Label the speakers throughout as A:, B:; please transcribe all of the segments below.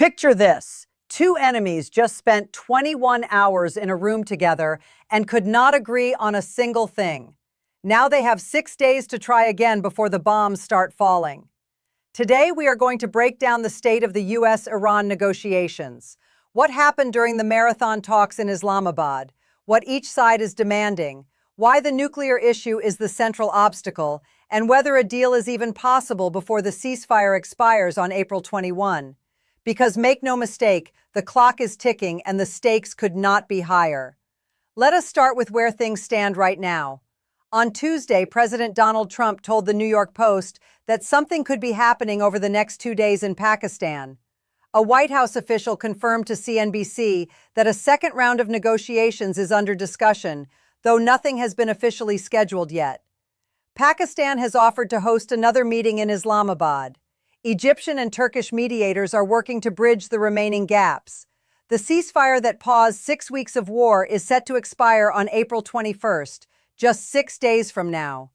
A: Picture this. Two enemies just spent 21 hours in a room together and could not agree on a single thing. Now they have 6 days to try again before the bombs start falling. Today, we are going to break down the state of the U.S.-Iran negotiations. What happened during the marathon talks in Islamabad? What each side is demanding? Why the nuclear issue is the central obstacle? And whether a deal is even possible before the ceasefire expires on April 21. Because make no mistake, the clock is ticking and the stakes could not be higher. Let us start with where things stand right now. On Tuesday, President Donald Trump told the New York Post that something could be happening over the next 2 days in Pakistan. A White House official confirmed to CNBC that a second round of negotiations is under discussion, though nothing has been officially scheduled yet. Pakistan has offered to host another meeting in Islamabad. Egyptian and Turkish mediators are working to bridge the remaining gaps. The ceasefire that paused 6 weeks of war is set to expire on April 21st, just 6 days from now.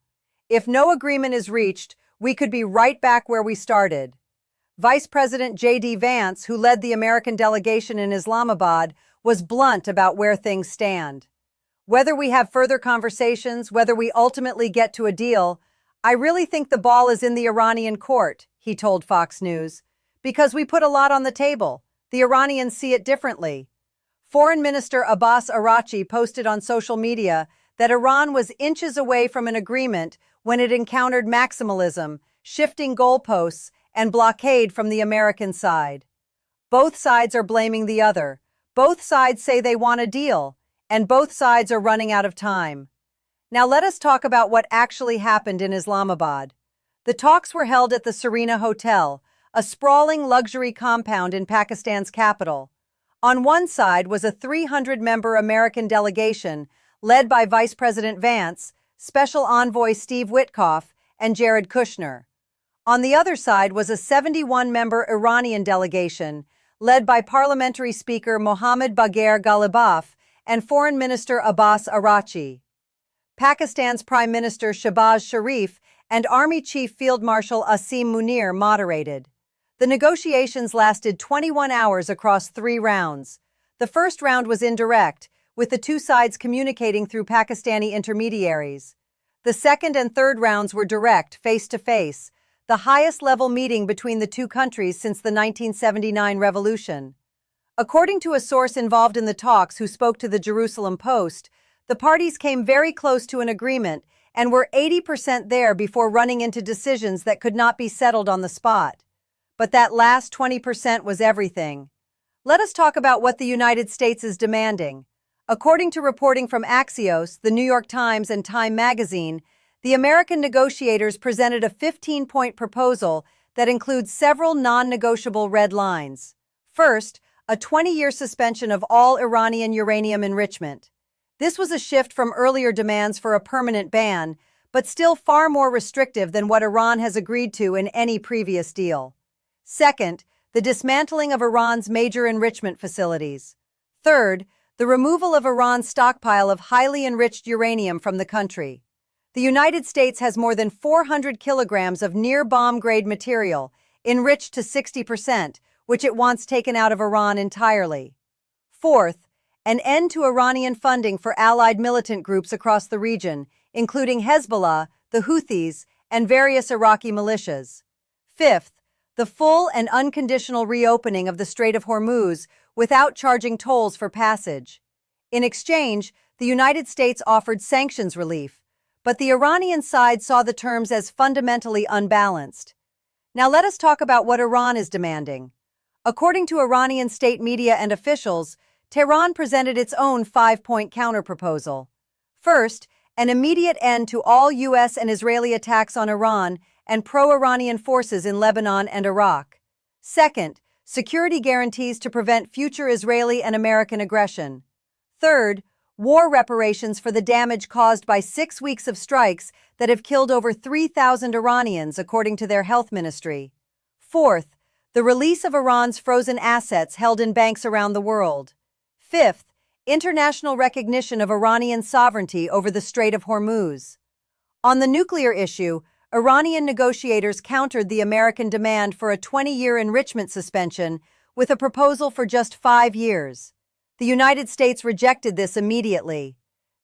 A: If no agreement is reached, we could be right back where we started. Vice President J.D. Vance, who led the American delegation in Islamabad, was blunt about where things stand. Whether we have further conversations, whether we ultimately get to a deal, I really think the ball is in the Iranian court, he told Fox News, because we put a lot on the table. The Iranians see it differently. Foreign Minister Abbas Araghchi posted on social media that Iran was inches away from an agreement when it encountered maximalism, shifting goalposts, and blockade from the American side. Both sides are blaming the other. Both sides say they want a deal, and both sides are running out of time. Now let us talk about what actually happened in Islamabad. The talks were held at the Serena Hotel, a sprawling luxury compound in Pakistan's capital. On one side was a 300-member American delegation led by Vice President Vance, Special Envoy Steve Witkoff, and Jared Kushner. On the other side was a 71-member Iranian delegation led by Parliamentary Speaker Mohammad Bagher Ghalibaf and Foreign Minister Abbas Araghchi. Pakistan's Prime Minister Shehbaz Sharif and Army Chief Field Marshal Asim Munir moderated. The negotiations lasted 21 hours across 3 rounds. The first round was indirect, with the two sides communicating through Pakistani intermediaries. The second and third rounds were direct, face-to-face, the highest-level meeting between the two countries since the 1979 revolution. According to a source involved in the talks who spoke to the Jerusalem Post, the parties came very close to an agreement and were 80% there before running into decisions that could not be settled on the spot. But that last 20% was everything. Let us talk about what the United States is demanding. According to reporting from Axios, the New York Times, and Time magazine, the American negotiators presented a 15-point proposal that includes several non-negotiable red lines. First, a 20-year suspension of all Iranian uranium enrichment. This was a shift from earlier demands for a permanent ban, but still far more restrictive than what Iran has agreed to in any previous deal. Second, the dismantling of Iran's major enrichment facilities. Third, the removal of Iran's stockpile of highly enriched uranium from the country. The United States has more than 400 kilograms of near-bomb-grade material, enriched to 60%, which it wants taken out of Iran entirely. Fourth, an end to Iranian funding for allied militant groups across the region, including Hezbollah, the Houthis, and various Iraqi militias. Fifth, the full and unconditional reopening of the Strait of Hormuz without charging tolls for passage. In exchange, the United States offered sanctions relief, but the Iranian side saw the terms as fundamentally unbalanced. Now let us talk about what Iran is demanding. According to Iranian state media and officials, Tehran presented its own 5-point counterproposal. First, an immediate end to all U.S. and Israeli attacks on Iran and pro-Iranian forces in Lebanon and Iraq. Second, security guarantees to prevent future Israeli and American aggression. Third, war reparations for the damage caused by 6 weeks of strikes that have killed over 3,000 Iranians, according to their health ministry. Fourth, the release of Iran's frozen assets held in banks around the world. Fifth, international recognition of Iranian sovereignty over the Strait of Hormuz. On the nuclear issue, Iranian negotiators countered the American demand for a 20-year enrichment suspension with a proposal for just 5 years. The United States rejected this immediately.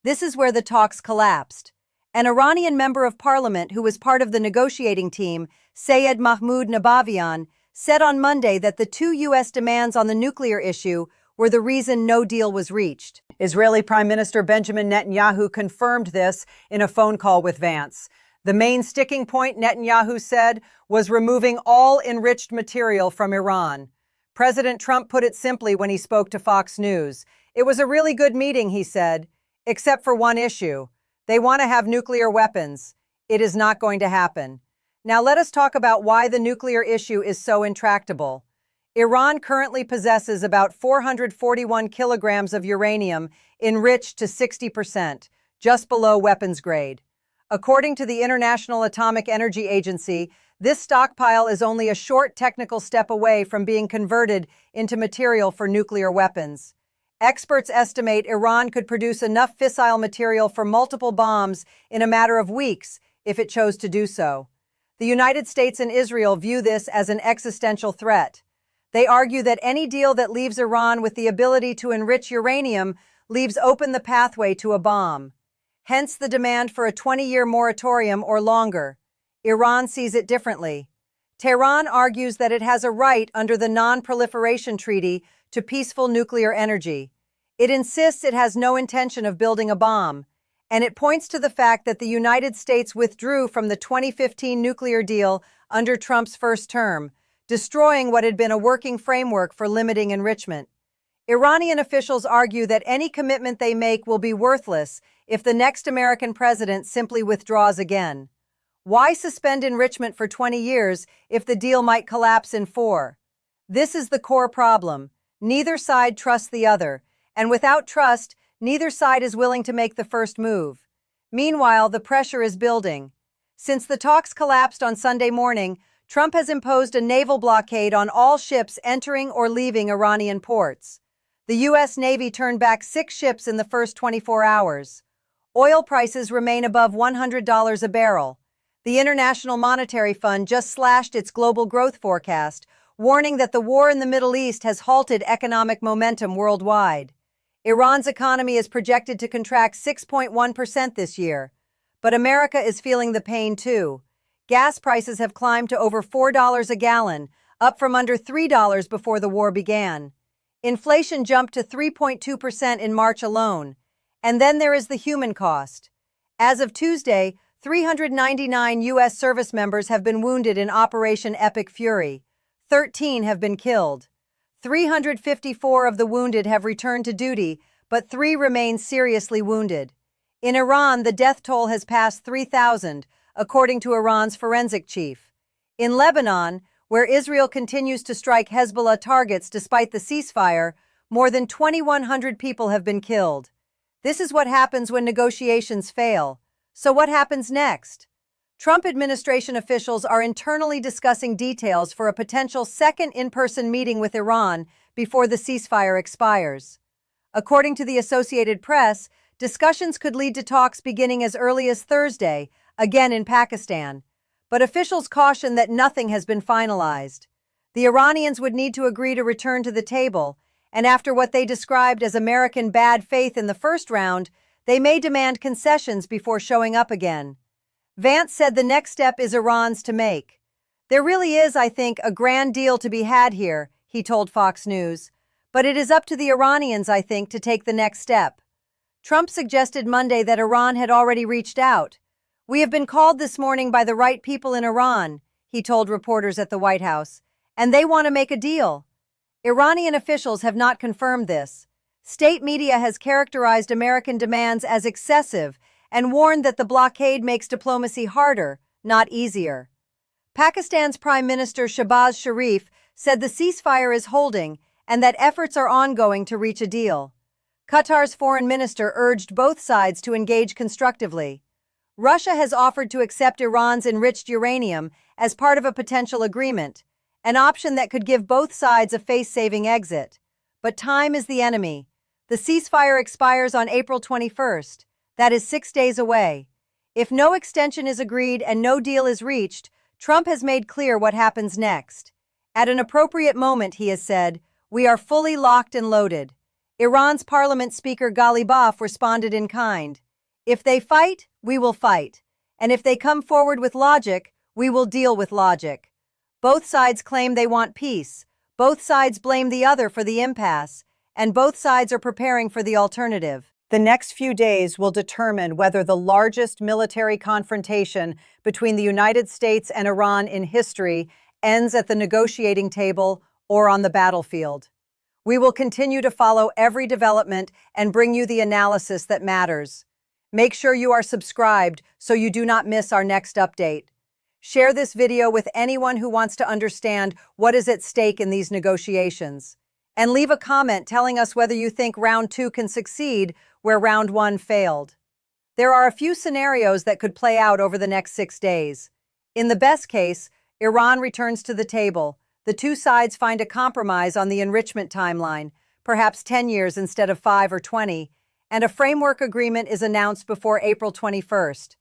A: This is where the talks collapsed. An Iranian member of parliament who was part of the negotiating team, Sayed Mahmoud Nabavian, said on Monday that the two U.S. demands on the nuclear issue were the reason no deal was reached. Israeli Prime Minister Benjamin Netanyahu confirmed this in a phone call with Vance. The main sticking point, Netanyahu said, was removing all enriched material from Iran. President Trump put it simply when he spoke to Fox News. It was a really good meeting, he said, except for one issue. They want to have nuclear weapons. It is not going to happen. Now let us talk about why the nuclear issue is so intractable. Iran currently possesses about 441 kilograms of uranium enriched to 60%, just below weapons grade. According to the International Atomic Energy Agency, this stockpile is only a short technical step away from being converted into material for nuclear weapons. Experts estimate Iran could produce enough fissile material for multiple bombs in a matter of weeks if it chose to do so. The United States and Israel view this as an existential threat. They argue that any deal that leaves Iran with the ability to enrich uranium leaves open the pathway to a bomb. Hence the demand for a 20-year moratorium or longer. Iran sees it differently. Tehran argues that it has a right under the Non-Proliferation Treaty to peaceful nuclear energy. It insists it has no intention of building a bomb, and it points to the fact that the United States withdrew from the 2015 nuclear deal under Trump's first term, destroying what had been a working framework for limiting enrichment. Iranian officials argue that any commitment they make will be worthless if the next American president simply withdraws again. Why suspend enrichment for 20 years if the deal might collapse in 4? This is the core problem. Neither side trusts the other, and without trust, neither side is willing to make the first move. Meanwhile, the pressure is building. Since the talks collapsed on Sunday morning, Trump has imposed a naval blockade on all ships entering or leaving Iranian ports. The U.S. Navy turned back 6 ships in the first 24 hours. Oil prices remain above $100 a barrel. The International Monetary Fund just slashed its global growth forecast, warning that the war in the Middle East has halted economic momentum worldwide. Iran's economy is projected to contract 6.1% this year. But America is feeling the pain too. Gas prices have climbed to over $4 a gallon, up from under $3 before the war began. Inflation jumped to 3.2% in March alone. And then there is the human cost. As of Tuesday, 399 U.S. service members have been wounded in Operation Epic Fury. 13 have been killed. 354 of the wounded have returned to duty, but 3 remain seriously wounded. In Iran, the death toll has passed 3,000, according to Iran's forensic chief. In Lebanon, where Israel continues to strike Hezbollah targets despite the ceasefire, more than 2,100 people have been killed. This is what happens when negotiations fail. So what happens next? Trump administration officials are internally discussing details for a potential second in-person meeting with Iran before the ceasefire expires. According to the Associated Press, discussions could lead to talks beginning as early as Thursday, again in Pakistan. But officials caution that nothing has been finalized. The Iranians would need to agree to return to the table, and after what they described as American bad faith in the first round, they may demand concessions before showing up again. Vance said the next step is Iran's to make. There really is, I think, a grand deal to be had here, he told Fox News. But it is up to the Iranians, I think, to take the next step. Trump suggested Monday that Iran had already reached out. We have been called this morning by the right people in Iran, he told reporters at the White House, and they want to make a deal. Iranian officials have not confirmed this. State media has characterized American demands as excessive and warned that the blockade makes diplomacy harder, not easier. Pakistan's Prime Minister Shehbaz Sharif said the ceasefire is holding and that efforts are ongoing to reach a deal. Qatar's foreign minister urged both sides to engage constructively. Russia has offered to accept Iran's enriched uranium as part of a potential agreement, an option that could give both sides a face-saving exit. But time is the enemy. The ceasefire expires on April 21st. That is 6 days away. If no extension is agreed and no deal is reached, Trump has made clear what happens next. At an appropriate moment, he has said, we are fully locked and loaded. Iran's parliament speaker Ghalibaf responded in kind. If they fight, we will fight. And if they come forward with logic, we will deal with logic. Both sides claim they want peace. Both sides blame the other for the impasse. And both sides are preparing for the alternative. The next few days will determine whether the largest military confrontation between the United States and Iran in history ends at the negotiating table or on the battlefield. We will continue to follow every development and bring you the analysis that matters. Make sure you are subscribed so you do not miss our next update. Share this video with anyone who wants to understand what is at stake in these negotiations. And leave a comment telling us whether you think round 2 can succeed where round 1 failed. There are a few scenarios that could play out over the next 6 days. In the best case, Iran returns to the table. The two sides find a compromise on the enrichment timeline, perhaps 10 years instead of 5 or 20, and a framework agreement is announced before April 21st.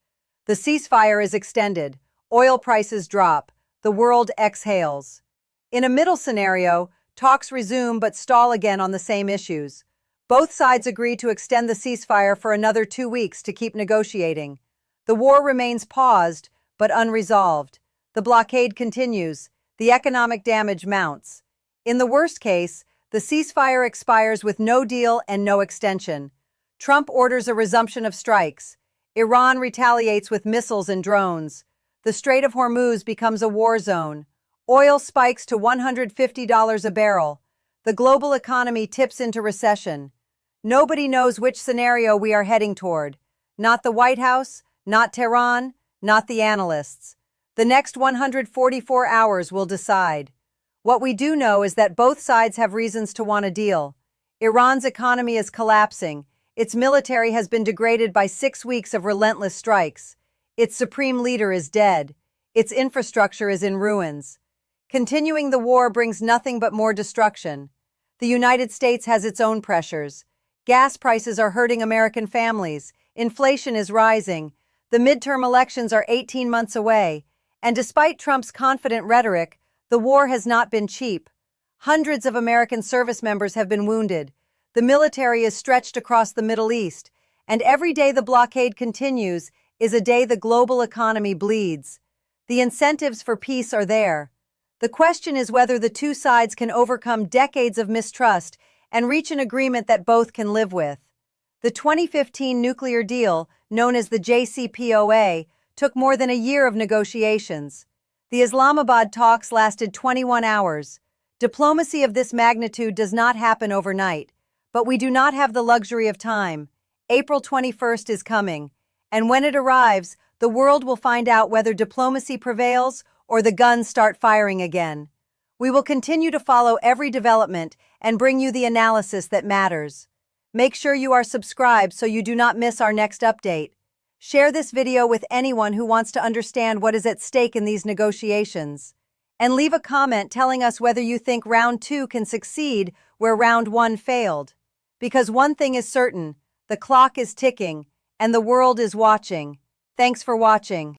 A: The ceasefire is extended, oil prices drop, the world exhales. In a middle scenario, talks resume but stall again on the same issues. Both sides agree to extend the ceasefire for another 2 weeks to keep negotiating. The war remains paused but unresolved. The blockade continues. The economic damage mounts. In the worst case, the ceasefire expires with no deal and no extension. Trump orders a resumption of strikes. Iran retaliates with missiles and drones. The Strait of Hormuz becomes a war zone. Oil spikes to $150 a barrel. The global economy tips into recession. Nobody knows which scenario we are heading toward. Not the White House, not Tehran, not the analysts. The next 144 hours will decide. What we do know is that both sides have reasons to want a deal. Iran's economy is collapsing. Its military has been degraded by 6 weeks of relentless strikes. Its supreme leader is dead. Its infrastructure is in ruins. Continuing the war brings nothing but more destruction. The United States has its own pressures. Gas prices are hurting American families. Inflation is rising. The midterm elections are 18 months away. And despite Trump's confident rhetoric, the war has not been cheap. Hundreds of American service members have been wounded. The military is stretched across the Middle East, and every day the blockade continues is a day the global economy bleeds. The incentives for peace are there. The question is whether the two sides can overcome decades of mistrust and reach an agreement that both can live with. The 2015 nuclear deal, known as the JCPOA, took more than a year of negotiations. The Islamabad talks lasted 21 hours. Diplomacy of this magnitude does not happen overnight, but we do not have the luxury of time. April 21st is coming, and when it arrives, the world will find out whether diplomacy prevails or the guns start firing again. We will continue to follow every development and bring you the analysis that matters. Make sure you are subscribed so you do not miss our next update. Share this video with anyone who wants to understand what is at stake in these negotiations. And leave a comment telling us whether you think round 2 can succeed where round 1 failed. Because one thing is certain, the clock is ticking, and the world is watching. Thanks for watching.